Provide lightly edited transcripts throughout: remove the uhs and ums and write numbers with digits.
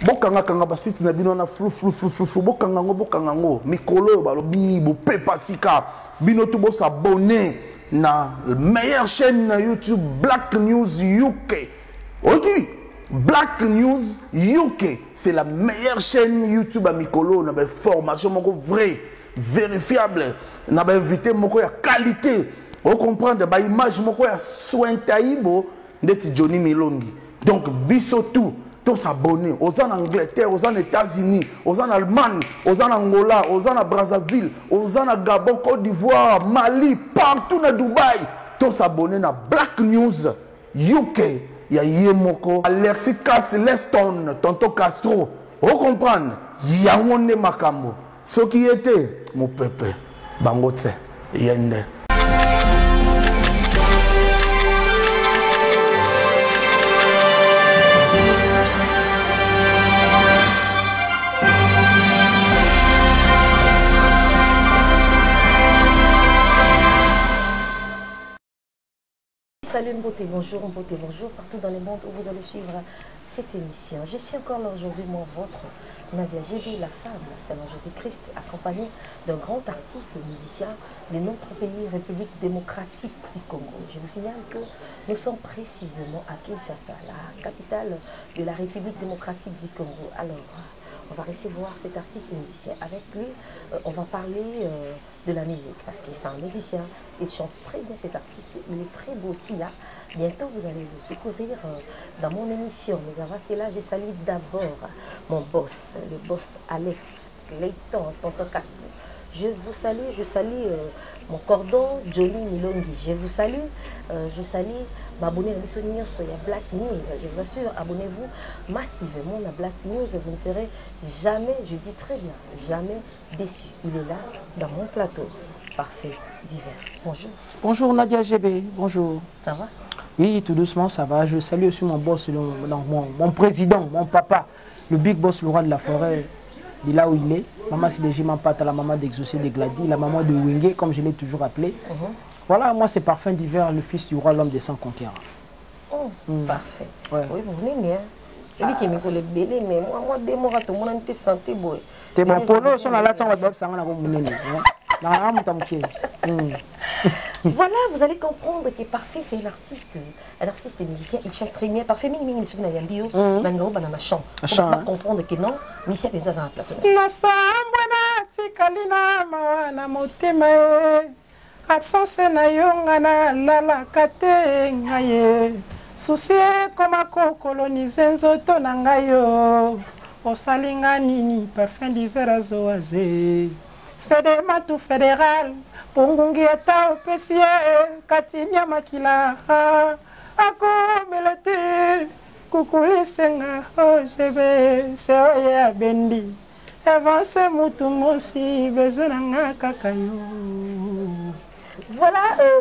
bokanga kanga ba site na bino na flou bokanga ngo mikolo ba lobi bo pepa sika bino tout bo s'abonner na meilleure chaîne na YouTube Black News UK. OK, Black News UK, c'est la meilleure chaîne YouTube à mikolo na ba formation moko vrai, vérifiable, na ba invité moko ya qualité. Vous comprenez ba image moko ya soin taïbo ndeti Johnny Milongi. Donc biso tous s'abonner aux en Angleterre, aux en États-Unis, aux en Allemagne, aux en Angola, aux en Brazzaville, aux en Gabon, Côte d'Ivoire, Mali, partout dans Dubaï. Tous s'abonner à Black News UK. Il y a Yemoko, Alexis Leston, Tonto Castro. Vous comprenez? Il y a un Makambo. Ce qui était mon peuple, Bangote, Yende. Salut Mbote, bonjour partout dans le monde où vous allez suivre cette émission. Je suis encore là aujourd'hui, moi, votre Nadia Gébé, la femme, Salon Jésus-Christ, accompagnée d'un grand artiste musicien de notre pays, République démocratique du Congo. Je vous signale que nous sommes précisément à Kinshasa, la capitale de la République démocratique du Congo. Alors, on va recevoir cet artiste musicien. Avec lui, on va parler de la musique, parce qu'il est un musicien, il chante très bien cet artiste, il est très beau aussi là. Bientôt, vous allez le découvrir dans mon émission. Mais avant cela, je salue d'abord mon boss, le boss Alex Clayton, Tonton Castro. Je vous salue, je salue mon cordon, Johnny Milongi. Je vous salue, je salue m'abonner à l'émission sur Black News. Je vous assure, abonnez-vous massivement à Black News. Vous ne serez jamais, je dis très bien, jamais déçu. Il est là, dans mon plateau. Parfait, divers. Bonjour. Bonjour Nadia Gébé, bonjour. Ça va? Oui, tout doucement, ça va. Je salue aussi mon boss, mon président, mon papa, le big boss, le roi de la forêt, de là où il est. Maman Sidéji Mampata, la maman d'Exaucé de Glady, la maman de Wingé, comme je l'ai toujours appelé. Voilà, moi c'est Parfum d'hiver, le fils du roi, l'homme des 100 conquérants. Oh, parfait. Ouais. Oui, vous venez, hein? Il dit qu'il me connaît bien, mais moi, deux mois, tout le monde a santé, boy. T'es bon, polo, son là, on va faire ça, on va Voilà, vous allez comprendre que Parfait, c'est un artiste musicien, il chante très bien. Parfait, mais il chante très bien. On va comprendre que non, musicien est dans un plateau. Absence na yonga na lala kate ngaye souci koma ko coloniser nzoto na ngayo osalinga nini parfum d'hiver azoaze fede matu fédéral pungungi eta opesie katinya makila ako melete kukulisenga ojebe se oya bendi avance mutu mosi besoin na kakayo. Voilà,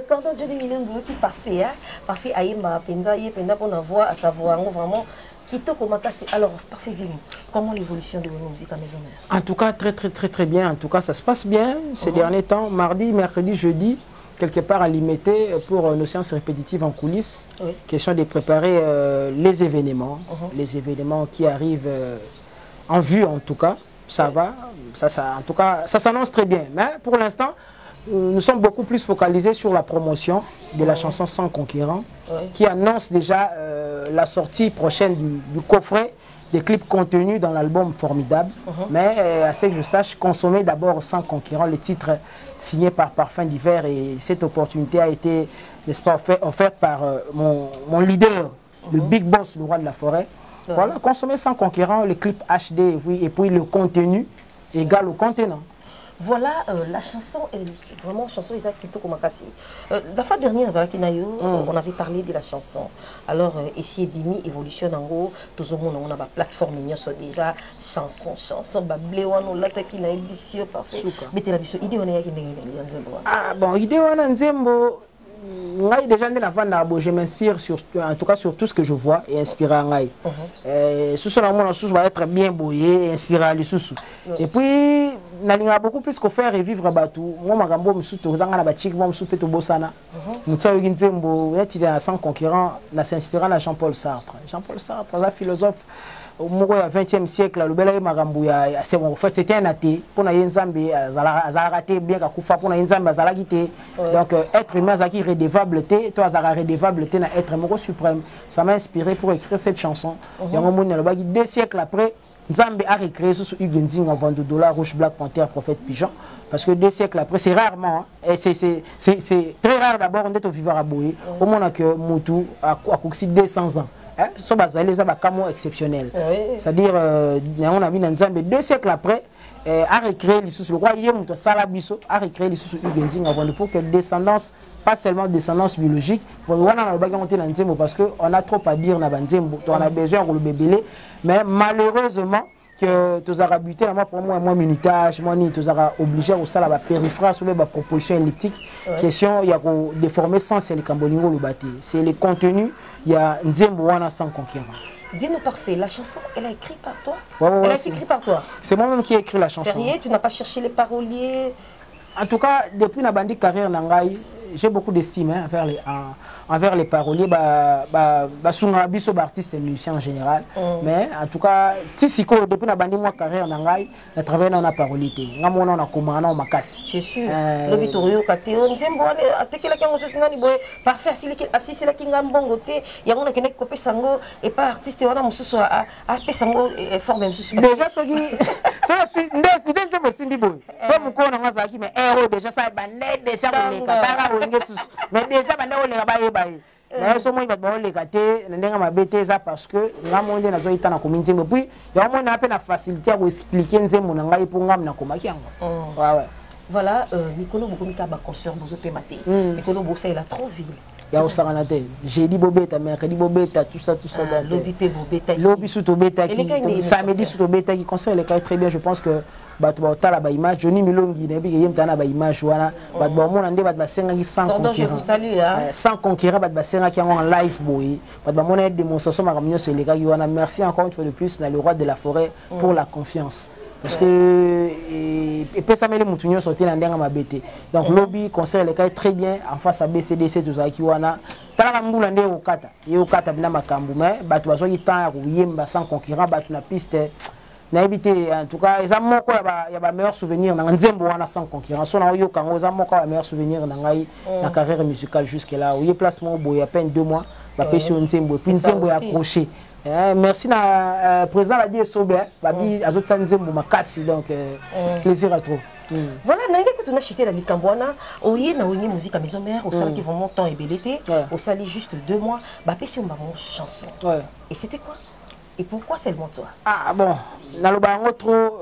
cordon Johnny Milongo qui parfait, hein? Parfait, aïma, penda, penda qu'on envoie à savoir vraiment qui te comment c'est. Alors, parfait, dis-moi, comment l'évolution de vos musiques à Maison Mère? En tout cas, très bien. En tout cas, ça se passe bien ces derniers temps. Mardi, mercredi, jeudi, quelque part à limiter pour nos séances répétitives en coulisses. Oui. Question de préparer les événements qui arrivent en vue en tout cas. Ça va, en tout cas, ça s'annonce très bien. Mais pour l'instant, nous sommes beaucoup plus focalisés sur la promotion de la chanson Sans Conquérant, qui annonce déjà la sortie prochaine du coffret des clips contenus dans l'album Formidable. Mais à ce que je sache, consommer d'abord Sans Conquérant, le titre signé par Parfum d'hiver, et cette opportunité a été, n'est-ce pas, offerte par mon leader, le big boss, le roi de la forêt. Voilà, consommer Sans Conquérant, le clip HD, oui, et puis le contenu égal au contenant. Voilà, la chanson est vraiment chanson Isaac Kito Komakasi. La fois dernière, on avait parlé de la chanson. Alors, ici, Bimi, évolution en gros, tout le monde, on a une plateforme, déjà, chanson, bléouano, là, qui n'a émission, parfait. Mais tu as l'habitude, idée, on est ah bon, idée, on a Nzembo. Déjà, je m'inspire en tout cas sur tout ce que je vois et inspiré à Ngai. Sous va être bien boyé et inspiré à l'Issoussou. Et puis, nalinga beaucoup plus que faire revivre Batou. Moi, ma gambo, m'souto, dans la bachik, moi, m'souto to bosana. M'tia yoginzembo, y'a tida sans concurrent, n'a s'inspirant à Jean-Paul Sartre. Jean-Paul Sartre, un philosophe, au mois du XXe siècle, le bel magambo, c'est bon. En fait, c'était un athée. Pour na yenzambi, azaraté bien qu'à koufa, pour na yenzambi, azaragité. Donc, être humain, zaki redevable té, toi, azara redevable té, na être humain suprême. Ça m'a inspiré pour écrire cette chanson. Il y a un moment, 2 siècles après. Nzambe a recréé sous Ugenzing en vente de dollars, Rouge, Black Panther, Prophète Pigeon. Parce que 2 siècles après, c'est rarement, hein, c'est très rare d'abord, on est au vivant à Boé. Au moment que Moutou a couxé 200 ans. Ce sont les abakamo exceptionnels. C'est-à-dire, on a vu Nzambe 2 siècles après, a recréé les sous le roi Yemouto Salabiso, a recréé les sous Ugenzing avant pour que descendance, pas seulement descendance biologique, parce qu'on a trop à dire, on a besoin de le bébé, mais malheureusement, que tu as buté, pour moi, minutage, moi, tu as obligé à faire la périphrase ou la proposition elliptique. Question, il y a déformé sans c'est le Cambolingo le bâti. C'est le contenu, il y a Nzembo sans conquérant. Dis-nous parfait, la chanson, elle a écrit par toi? Elle a été écrite par toi? C'est moi-même qui ai écrit la chanson. Sérieux, tu n'as pas cherché les paroliers? En tout cas, depuis la bandit carrière Nangaï, j'ai beaucoup d'estime envers les paroliers, biso artistes et musiciens en général. Mais en tout cas, depuis la bandit moi carrière Nangaï, je travaille dans la parolier. On a commandé on makasi. C'est sûr. Le bitorio kate on nzembo atekela kango sosingani boy parfait asisi la kinga mbongo te ya mona kene kopé sango et pas artiste wana mususu a pesango forme mususu. Déjà ce qui ça c'est nzembo simbi boy. So mukona ngazaki mais héros déjà ça bandé déjà mais déjà bandé on les baye baye. Mais ce moment il va les gâter ndenga mabete ça parce que ngamonde nazo itana ko minzembo puis ya mona appelle la facilité à expliquer nzembo na ngai pour ngam na komaki yango. Ouais. Voilà, Mikolo Bokomika Bakonsur, Bozope Maté. Mikolo Bossa, il a trop ville. Il y a au Saranate. J'ai dit Bobeta, mercredi Bobeta, tout ça. Lobby P Bobeta. Lobby sous Tobeta, samedi sous Tobeta qui concerne les cas très bien. Je pense que Batouata la image, Johnny Milongi, Nebi Yemtana image, voilà. Batbamon Ande Batbasenga qui sans conquérant. Je vous salue. Sans conquérant Batbasenga qui est en live, boy. Batbamon a démonstration, Maramio sur les gars. Merci encore une fois de plus, le roi de la forêt, pour la confiance. Parce que ça m'a dit sortir dans ma BT. Donc lobby concert les cas très bien en face à BCDC tout ça qui wana. Tala mbula ndé au kata. Yo kata bina makambu mais batu bazo yita yemba sans concurrent batu na piste. Na évité en tout cas ça moko ya ba meilleur souvenir na nzembo wana sans concurrent. So na yo kango za moko ya meilleur souvenir na ngai na carrière musicale jusque là. Au placement boy à peine 2 mois ba pêcher nzembo. Puis nzembo ya accroché. Merci na président la dit Sobé babi azot sanzembo makasi donc plaisir à trop. Voilà, quand on a chuté la Mikambouana, on y a une musique à maison mère, au salon qui vraiment temps et belleté, au salon juste 2 mois, bah si on m'a mon chanson. Et c'était quoi? Et pourquoi seulement toi? Ah bon, dans le baron trop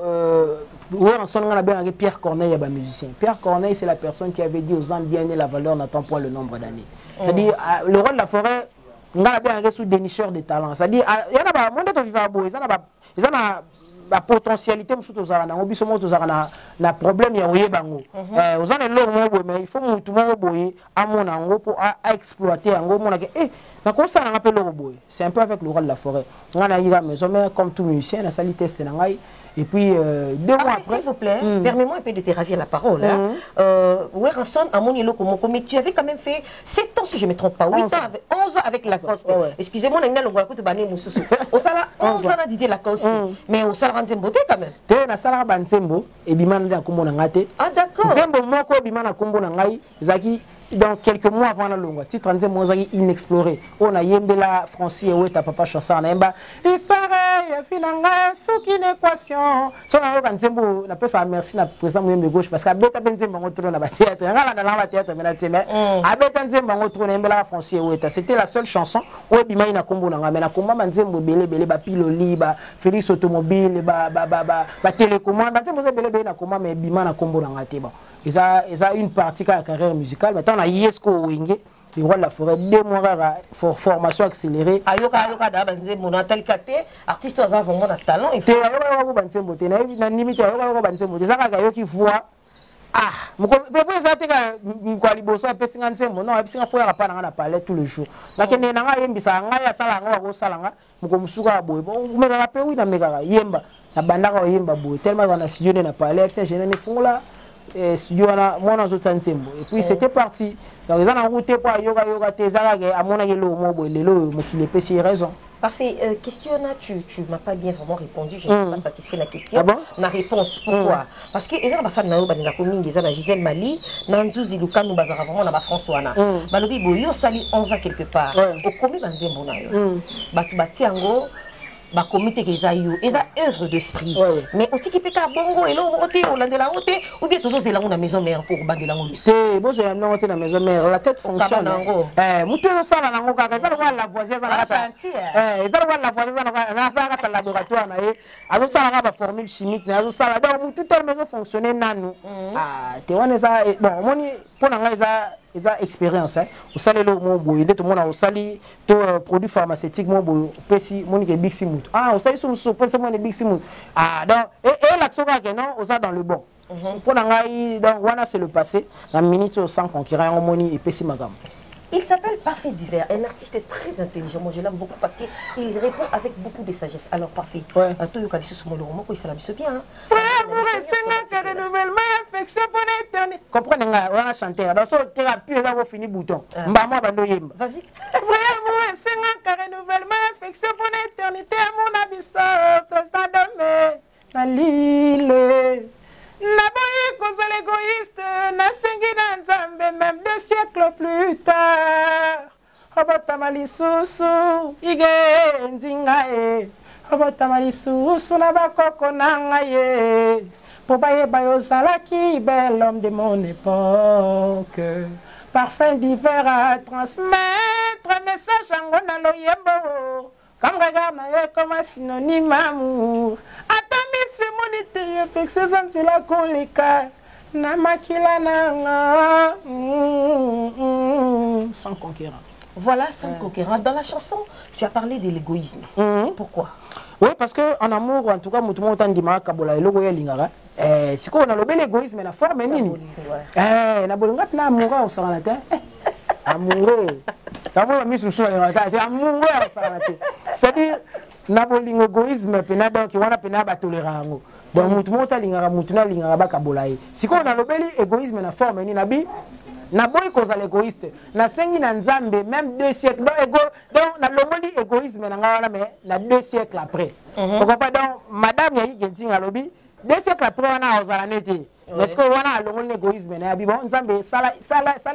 on sonne avec Pierre Corneille, musicien. Pierre Corneille, c'est la personne qui avait dit aux hommes bien et la valeur n'attend pas le nombre d'années. C'est-à-dire le roi de la forêt. On a bien un sous dénicheur de talent. C'est-à-dire, il y en a pas, mon vivre à beau, ils ont la potentialité, on a problème, il y a un bango. Vous avez l'homme, mais il faut tout le monde à mon ango pour exploiter un gros monde. C'est un peu avec le roi de la forêt. On a eu la maison, mais comme tout musicien, on a sali test. Et puis, 2 mois après. S'il vous plaît, permets-moi un peu de te ravir la parole. Werenson, à mon mais tu avais quand même fait 7 ans, si je ne me trompe pas, 11 ans avec Lacoste. Excusez-moi, on a le droit de baner Moussoussou. Au salaire, 11 ans à Didier Lacoste. Mais au salaire, on Zembo quand même. Tu es au salaire, on Zembo, et Biman de Kumbo Nangate. Ah, d'accord. Zembo, moi, Biman à Kumbo Nangai, Zaki. Donc quelques mois avant la longue, titre en disant inexploré. On a yembela Francis et ta papa chanson n'emba. Histoire finanga sous une équation. So na yo nzembo na pesa merci na président de gauche parce que abeta benzembo ngotro na ba théâtre. Ngala na ba théâtre mais na teme. Abeta nzembo ngotro na yembela Francis et c'était la seule chanson où bima ina kombo na ngame na komba nzembo belé ba piloli ba Félix automobile ba télécommande nzembo belé na komba mais bima na kombo na ngate ba. Et ça une partie de la carrière musicale. Maintenant, on a Yesko Wenge, le roi de la forêt, 2 mois de formation accélérée. Ayoka, mon artiste, a vraiment un talent. Il faut qui voit. Ah, tous les jours. na bandaka oyemba boye tellement dans la studio n'a pas l'air c'est gêné ne font là studio na moi dans autant tempo et puis c'était parti donc ils en route pour yoga tezara à mon yelo mo boye lelo mo qui les pèse raison. Parfait. Question là, tu m'as pas bien vraiment répondu. Je ne suis pas satisfait de la question. Ah bon? Ma réponse, pourquoi? Parce que les gens femme na ba commune des na Gisèle Mali, Nanzouzi Lukanu bazara vraiment na ba François na. Balobi boyo sali 11 ans quelque part. Au commis banzembo na yo. Batu batiango ba comité qu'ils a eu, ils a œuvre d'esprit. Mais au tiki peka bongo et là au côté au landela côté ou bien toujours c'est là la maison mère pour bandela ngolus. C'est bon j'ai amené la maison mère la tête fonctionne. Mutu ça la ngo ka ça la voisine ça la ça la voisine ça la laboratoire na ye azo ça la formule chimique na azo ça la donc tout la maison fonctionner nanu. Ah te wana ça bon moni pour nga ils ont expérience hein au salé le mon boy tout le monde au salé tout produit pharmaceutique mon boy pesi mon que big simut ah au salé sur pesi mon big simut ah donc et l'action que non au ça dans le bon pour ngai donc voilà c'est le passé la minute au sans concurrent moni et pesi magam. Il s'appelle Parfait Divers, un artiste très intelligent. Moi, je l'aime beaucoup parce qu'il répond avec beaucoup de sagesse. Alors, Parfait, toi, tu as dit ce mot, il s'est bien. Frère, vous c'est renouvellement, affection pour l'éternité. Comprenez, on a chanté. Dans ce thérapie, on a fini bouton. Maman, vas-y. Frère, vous c'est renouvellement, affection pour l'éternité. Mon avis, président de na l'île. Naboyi cause l'égoïste, na sengi na nzambe même 2 siècles plus tard. Obotama lisusu, ige nzinga e. Obotama lisusu na bakoko na ngaye. Po baye bayo zalaki, bel homme de mon époque. Parfait divers à transmettre, message ango na loyembo. Comme regarde na ye comme un synonyme amour. C'est mon été affectueuse, c'est la colika. Namakila nanga. Sans conquérant. Voilà, sans conquérant. Dans la chanson, tu as parlé de l'égoïsme. Pourquoi? Oui, parce qu'en amour, en tout cas, tout le monde dit que Kabola est le goye lingara. Si on a l'égoïsme, la forme est nini. Na bolinga na amoureux au salanate. Amoureux. D'abord la mise sur la tête. Amoureux au salanate. C'est-à-dire na bolingo égoïsme pena donc wana pena ba tolérango donc mutu mota lingara mutu na lingara ba kabolaye siko na lobeli égoïsme na forme ni nabi na boy cause l'égoïste na sengi na nzambe même 2 siècles donc na lomoli égoïsme na ngala mais na 2 siècles après pourquoi pas donc madame yayi gentinga lobi 2 siècles après wana ozala neti parce que wana lomoli égoïsme na yabi bon nzambe sala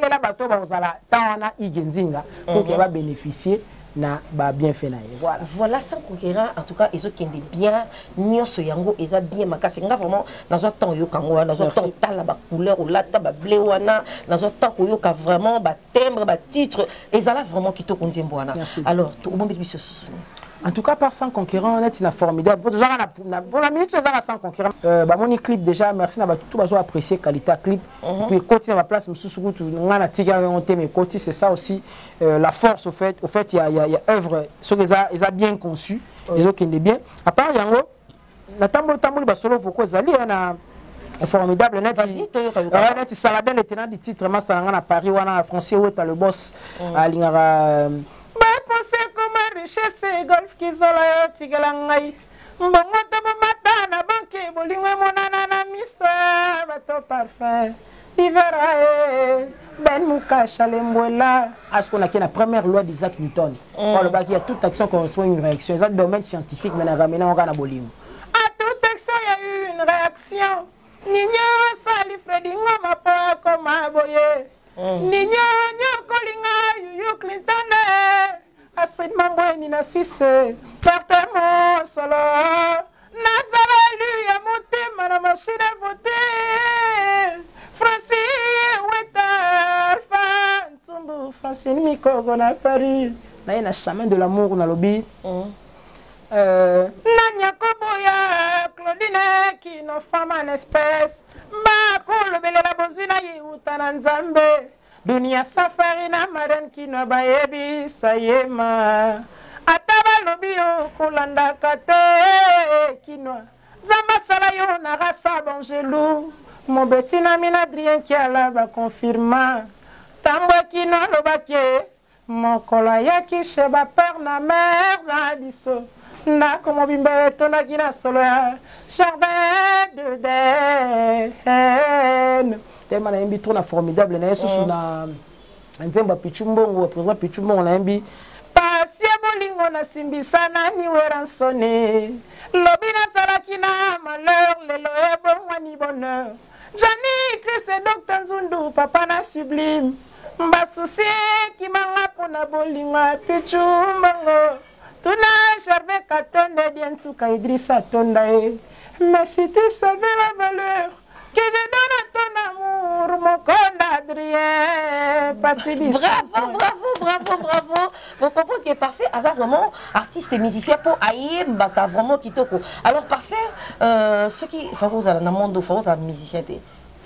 la bato ba ozala tawana igenzinga pour que va bénéficier na ba bien fait na voilà voilà sans conquérant en tout cas ils ont qui bien nyoso yango ils a bien makasi nga vraiment dans un temps yo kango dans un temps tala ba couleur ou lata ba blé wana dans un temps yo ka vraiment ba timbre ba titre ils a là vraiment qui to konzembo wana alors au moment de en tout cas par sans conquérant on est formidable pour la minute ça va sans conquérant bah mon clip déjà merci na ba tout bazo apprécier qualité clip puis continuer ma place mususu kutu ngana tiga on mais côté c'est ça aussi la force au fait il y a œuvre ce que ça ils a bien conçu les autres qui est bien à part yango la tambo ba solo foko zali na formidable net net saladin le tenant du titre masalanga na Paris wana français ou le boss à lingara pensez comme richesse golf qui zola tigala ngai mbongo to mata na banque bolingwe monana na misa bato parfait divera ben muka chalembola à ce qu'on a qui la première loi d'Isaac Newton par le bac il y a toute action correspond à une réaction c'est un domaine scientifique mais na ramena on na bolingo à toute action il y a eu une réaction ninyo sali fredi ngoma pa comme aboye ninyo kolinga yu Clinton Astrid Mambweni na Suisse perte mon solo nazala lui ya motema na machine à voter Francis Weta Alpha Ntsumbu Francine Mikogo na Paris na na chemin de l'amour na lobby Nanya Koboya Claudine qui no femme en espèce ba ko lobele la bozuna yi utana nzambe Dunia safari na marene kino bayebi sayema ataba lobio kulanda kate kino zamba sala yo na rasa bongelou mon betina mina Adrien qui ala ba confirma tambo kino lobake mon kola yaki sheba père na mère na biso ndako mobimba etondaki na solo ya jardin d'Eden tellement nayembi trop na formidable na ye susu na nzembo Pichu Mbongo président Pichu Mbongo nayembi pasi ya bolingo nasimbisa nani weransone lobi nasalaki na malheur lelo ebongwani bonheur Johnny Chris et Dr Nzundu papa na sublime mbasusi kimanga pona bolingo Pichu Mbongo tuna Gervais Katende Diensuka Idrissa Tondae mais si tu savais la valeur que je donne à ton amour, mon con Adrien. Bravo. Mon papa qui est parfait, Azar vraiment artiste et musicien pour Ayembaka, vraiment Kitoko. Alors parfait, ceux qui font ça dans le monde, font ça musicien,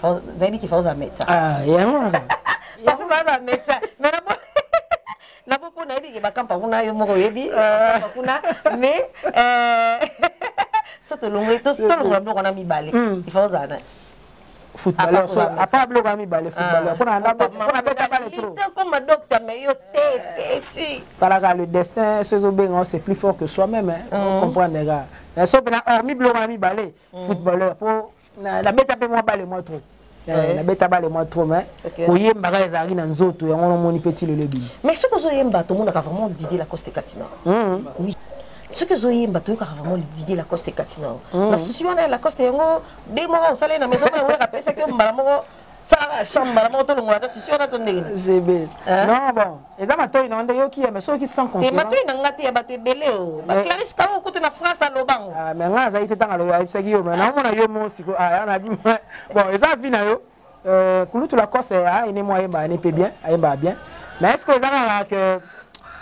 d'ailleurs qui font ça médecin. Ah, il y a moi. Il y a ça médecin. Mais la beaucoup n'a dit que bakam pas kuna yo moko yebi, mais ça te longue, tout le monde on a mis balai. Il faut ça. Footballeur, à part bloc ami balai footballeur. Pour un bête balai trop. Comme docteur mais yo tu. Par le destin, ce zobengo c'est plus fort que soi-même. On comprend les gars. Mais sauf que hormis bloc ami balai footballeur pour la bête un peu moins balai moins trop. La bête à balai moins trop mais pour yemba les ari na nzoto ya on moni petit le lebi. Mais ce que zo yemba tout le monde a vraiment Didier Lacoste Katina. Oui. Ce que Zoé Mbato a vraiment Didier Lacoste Katina. La situation de Lacoste yango des mois au salaire na maison mais ouais rappelle c'est que mbalamongo ça chambre mbalamongo tout le monde la situation na tonde. GB. Non bon, les amateurs ils ont des qui mais ceux qui sont concurrents. Tes matins na ngati ya baté belé o. Ba Clarisse Kao côté na France à Lobango. Ah mais nga za ite tanga lo ya ibsaki yo mais na mona yo mo siko ah na bi bon les a vu na yo kulutu Lacoste a ene moyen ba ne peut bien, ayemba bien. Mais est-ce que les gens que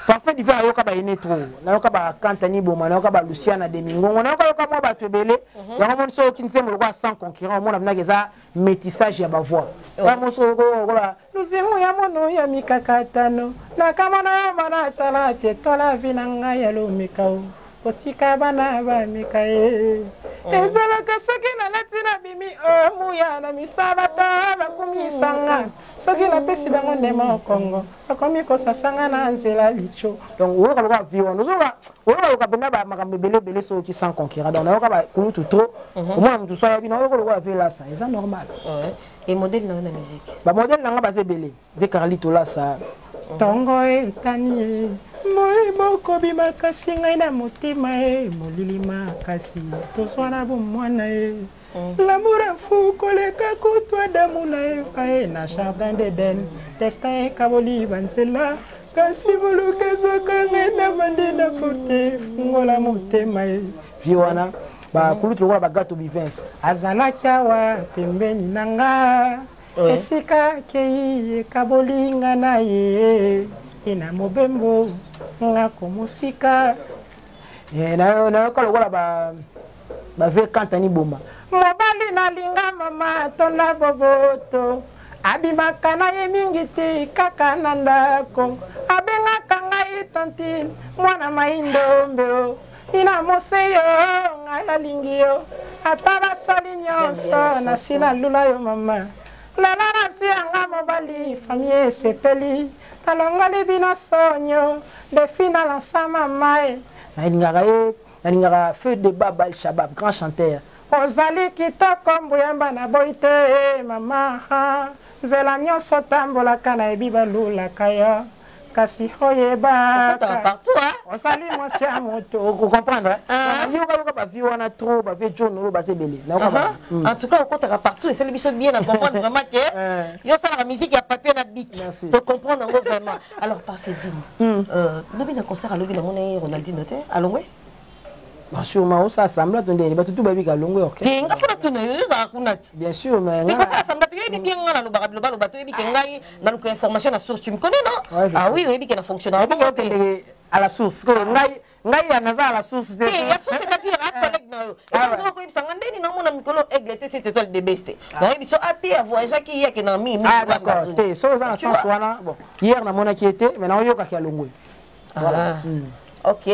parfois il va yoka ba ine trop na yoka ba Kantani Boma na yoka ba Luciana Demingo na yoka mo ba tebele ya mo so kinzemo lokwa sans concurrent mo na bina keza métissage ya ba voix wa mo so ko la luzimu ya mono ya mikakatano na kama na bana tala pietola vinanga ya lo mikao otika bana ba mikae ezala kasoki na latina bimi o muya na misabata ba kumisanga soki na pesi bango ndema Kongo akomi ko sasanga na nzela licho donc wo ka ba viwo no zoka wo ka benda ba makambe belé so ki sans concurrent donc na ka ba kulutu trop au moins mutu so ya bino wo ka vela ça c'est normal. Et modèle dans la musique ba modèle nanga ba se belé de Carlito là ça tongo etani moi moko bimakasi ngai na motima e molili makasi toswana bomwana e l'amour fou koleka kutwa damu na e na jardin d'Eden destin kaboli banzela kasi buluka zoka ngai na bande na kote fungola motema e viwana ba kulutu lokola bagato bivens azalaki awa pembeni nanga esika kei kabolinga na ye ina mobembo ngako musika na ko lokola ba ve Kantani Boma mobali na linga mama tona boboto abimaka na ye mingi te kaka na ndako abengaka ngai tontine mwana maindombe ina moseyo ngai nalingi yo ata basali nyonso na sila lula yo mama lala nasi yanga mobali famille esepeli talongoli bino sonyo defi na lansama mae nalingaka feu de baba El Shabab grand chanteur ozali kitoko mbuyamba na boyi te mama nzela nyonso tambolaka na yebi balulaka yo kasi oyebaka osali mwasi ya moto okomprendre yoka bavi wana trop bavi jonolo basebele en tout cas okotaka partout et c'est biso bien à comprendre vraiment que yo sala la musique ya papier na bic to comprendre ngo vraiment alors parfait dine lobi na concert alobi na mona Ronaldinho te alongwe bien sûr mais ça semble ton deni batutu babi ka longwe orchestre tinga fona tuna yo za kunati bien sûr mais nga ça semble to yebi bien ngana lo bato yebi ke ngai na lo information na source tu me connais non ah oui yebi ke na fonctionnaire à la source ko ngai ya naza à la source de ya source ka tira collègue na yo et quand ko ibsanga ndeni na mona mikolo eglete c'est étoile de best donc yebi so ati a voyage ki yake na mi ah d'accord te so za na sens wana bon hier na mona qui était mais na yo ka ki alongwe voilà Ok.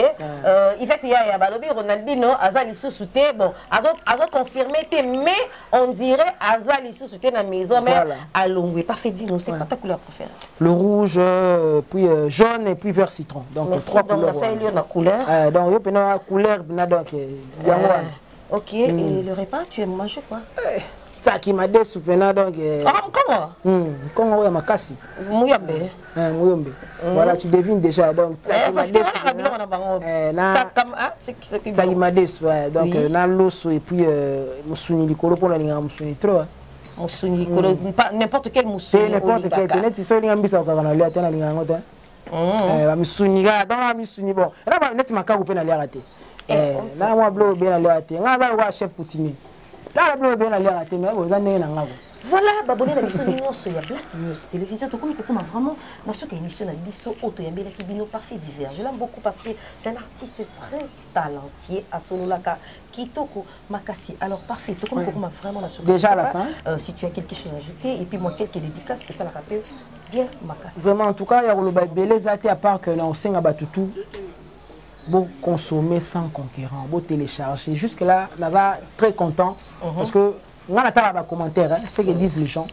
Yvette Yaya Balobi Ronaldinho Azali sous-souté bon azo confirmé mais on dirait Azali sous-souté dans la maison mais à Longwe pas fait dire nous c'est quoi ta couleur préférée? Le rouge puis jaune et puis vert citron. Donc merci, trois donc, couleurs. Ça il y a la couleur. Donc yo pena couleur donc OK et le repas tu aimes manger quoi? Ça qui m'a dit soupena donc comment? Comment ya makasi. Muyambe. Muyambe. Voilà, tu devines déjà donc ça qui m'a dit ça qui m'a dit donc na loso et puis musuni likolo pour la linga musuni trop. Musuni likolo n'importe quel musuni. N'importe quel net so linga mbisa ka na lia tena linga ngota. Musuni ga dans musuni bon. Là ba net makabu pe na lia raté. Na moi blo bien na lia raté. Nga za chef coutumier. Voilà, babonné la mission Nino sur la Black News télévision. Tout comme vraiment, ma soeur qui a émission la biso auto yambe la kibino parfait divers. Je l'aime beaucoup parce que c'est un artiste très talentueux à Sololaka Kitoko Makasi. Alors parfait, tout comme vraiment la soeur. Déjà à la fin. Si tu as quelque chose à ajouter et puis moi quelques dédicaces et ça la rappelle bien Makasi. Vraiment en tout cas, il y a le belé zate à part que on sing abatutu. Bon consommer sans conquérant, bon télécharger. Jusque là, on va très content parce que on a des commentaires, ce que disent les gens,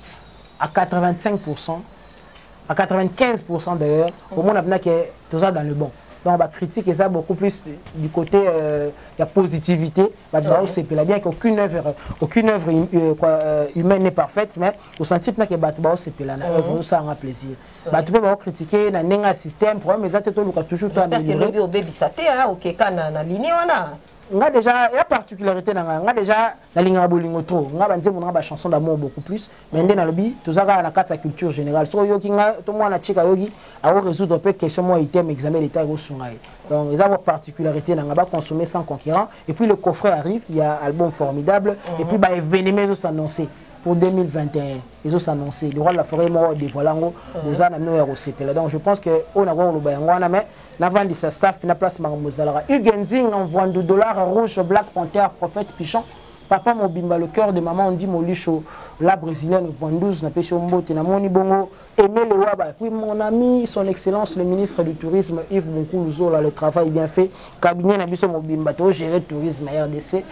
à 85%, à 95% d'ailleurs, au moins on a que tout ça dans le bon. Donc on va critiquer ça beaucoup plus du côté la positivité. C'est bien qu'aucune œuvre humaine n'est parfaite, mais au senti que c'est là, ça a plaisir. Tu peux critiquer un système, mais ça toujours toi améliorer. J'espère que le bébé ça OK quand na ligne nga déjà il y a particularité nga déjà la ligne à bolingo trop nga banze mon ba chanson d'amour beaucoup plus mais ndé na lobi tozaka na kata culture générale so yoki nga to mwana chika yoki a résoudre peu question moi item examen l'état go sungai donc ils ont particularité nga ba consommer sans concurrent et puis le coffret arrive il y a album formidable et puis ba événement s'annoncer pour 2021 ils ont annoncé le roi de la forêt mort de volango nous a amené au CPL donc je pense que on a voir le bayangwana mais l'avant de sa staff na place Maramozala Ugenzing envoie $2 rouge Black Panther prophète Pichon papa mobimba le cœur de maman on dit molicho la brésilienne vendeuse na pêche mbote na moni bongo Aimé le Waba puis mon ami son excellence le ministre du tourisme Yves Moukoulouzo là le travail bien fait cabinet na biso mobimba to gérer tourisme RDC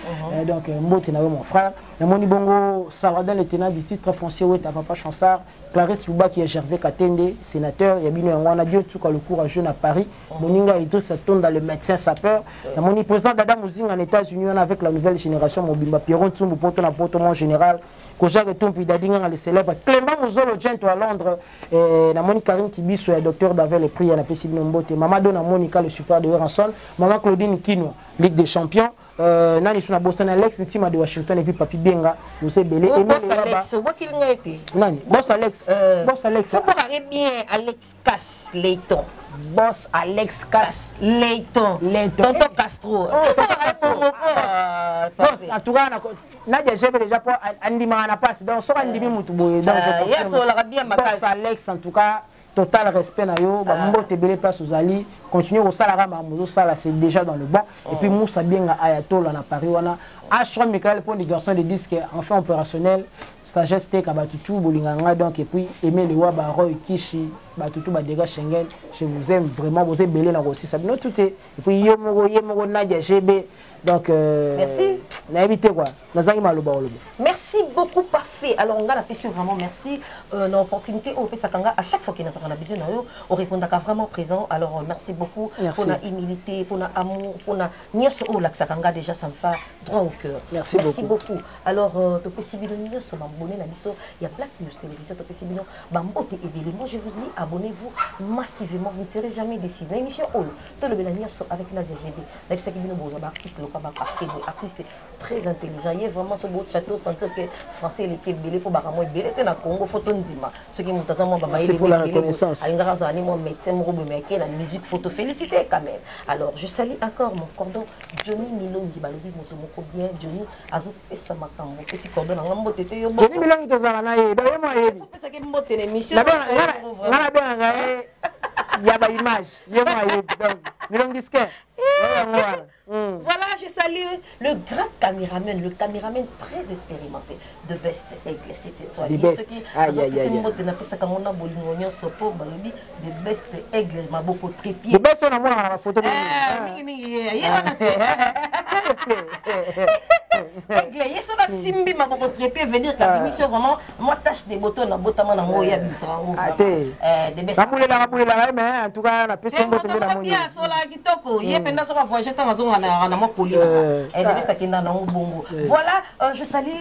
donc mbote na mon frère na moni bongo Saladin le tenant du titre foncier ouais ta papa Chansard Clarisse Louba qui est Gervais Katende sénateur Yabino Ngwana Dieu tout le courageux à Paris Moninga et tout ça tourne dans le médecin sapeur na moni président d'Adam Mouzing en États-Unis avec la nouvelle génération mobimba Pierron Tsumbu poto na poto mon général Koja Retompi Dadinga le célèbre Clément Mozolo Gento à Londres na moni Karine Kibiso et docteur Davel le prix à la Pessi Binombote Maman Dona Monica le super de Ranson Maman Claudine Kino Ligue des champions nani suna Boston Alex Ntima de Washington et puis Papi Benga vous êtes belé et Boss Alex what qu'il a été nani Boss Alex faut parler bien Alex Cass Leighton Boss Alex Cass Leighton Tonton Castro Boss en tout cas Nadia j'ai déjà pas andima na passe donc so andimi mutu boye donc je Boss Alex en tout cas total respect na yo ba mbote belé place aux ali continuer au salara mamuzo sala c'est déjà dans le bon et puis Moussa Bienga Ayatollah na Paris wana Ashram Michael pour les garçons de disques enfin opérationnel sagesse te kabatutu bolinganga donc et puis Aimé le Waba Roy Kishi batutu ba dégâts Schengen je vous aime vraiment vous êtes belé na aussi ça non tout est et puis yemo Nadia GB donc merci na éviter quoi nazangi maloba oloba merci beaucoup parfait alors on a la question vraiment merci l'opportunité au Pesakanga à chaque fois qu'il y a un besoin on répondra vraiment présent alors merci beaucoup pour la humilité pour l'amour pour la nièce au Laksakanga déjà ça me fait droit au cœur merci beaucoup alors tu peux suivre le nièce m'abonner la biso il y a Black News télévision tu peux suivre bambote et moi je vous dis abonnez-vous massivement vous ne serez jamais déçus l'émission all tout le nièce avec Nadia GB la bisaki bino bozo artiste parfait artiste très intelligent il est vraiment ce beau château sentir que français il est belé pour baramo belé na Congo photo ndima ce qui mutazama baba c'est pour la reconnaissance alingara za animo médecin mo meke la musique photo félicité quand même alors je salue encore mon cordon Johnny Milongi balobi moto moko bien Johnny azo pesa makambo pesi cordon na ngambo tete yo Johnny Milongi tozala na ye ba moi yebi pesa ke mbote l'émission na bien ngaé il y a ba image ye moi yebi donc Milongi ske voilà je salue le grand caméraman, le caméraman très expérimenté de Best Aigle. C'était soit The Best. Aïe. The Best Aigle, ma beaucoup trépied. The Best, on a la photo. Aigle, il sera simbi ma beaucoup trépied venir car l'émission vraiment moi tâche des boutons na botama na moya ça va ouvrir. The Best. La mais en tout cas la personne botte na moya. Bien sur la kitoko, il penda sur voyager ta maison na mo poli. The Best qui na bongo. Voilà, je salue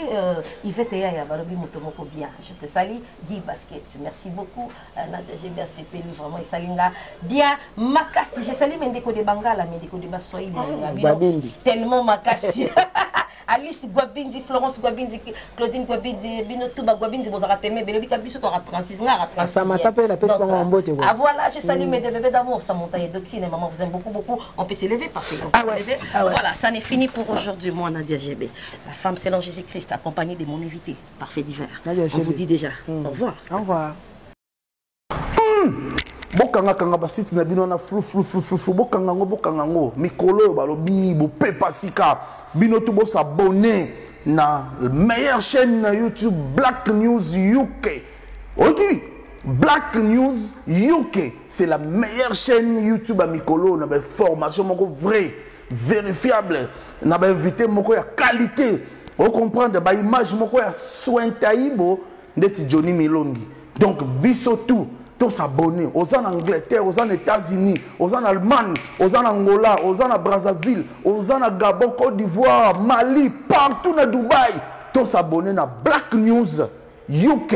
Yvette Yaya Balobi Motomoko bien. Je te salue Guy Basket. Merci beaucoup. Nadia GBA CP vraiment il salinga bien makasi. Je salue Mendeko de Bangala, Mendeko de Baswahili. Tellement makasi. Alice Gwabindi, Florence Gwabindi, Claudine Gwabindi, Binotuba Gwabindi, vous avez aimé, mais le biso tu auras 36 ans, à 36 ans. Ah voilà, je salue mes deux bébés d'amour, ça montagne d'oxyne, maman vous aime beaucoup, on peut s'élever, parfait. Voilà, ça n'est fini pour aujourd'hui, moi Nadia GB. La femme c'est l'ange Jésus-Christ, accompagnée de mon invité, Parfait Divers. On vous dit déjà, au revoir. Au revoir. Bokanga kanga basiti na bino na flou bokanga ngo mikolo balobi bo pepa sika bino tout bo s'abonner na meilleure chaîne na YouTube Black News UK. OK, Black News UK, c'est la meilleure chaîne YouTube à mikolo na ba formation moko vrai, vérifiable, na ba invité moko ya qualité. On comprendre ba image moko ya soin taibo ndeti Johnny Milongi. Donc biso tout s'abonner aux en Angleterre, aux en États-Unis, aux en Allemagne, aux en Angola, aux en Brazzaville, aux en Gabon, Côte d'Ivoire, Mali, partout dans Dubaï. Tous s'abonner à Black News UK.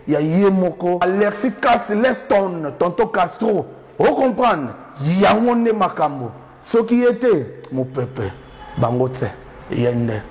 Il y a Yemoko, Alexis Leston, Tonto Castro. Vous comprenez? Il y a un Makambo. Ce qui était mon peuple, Bangote, Yende.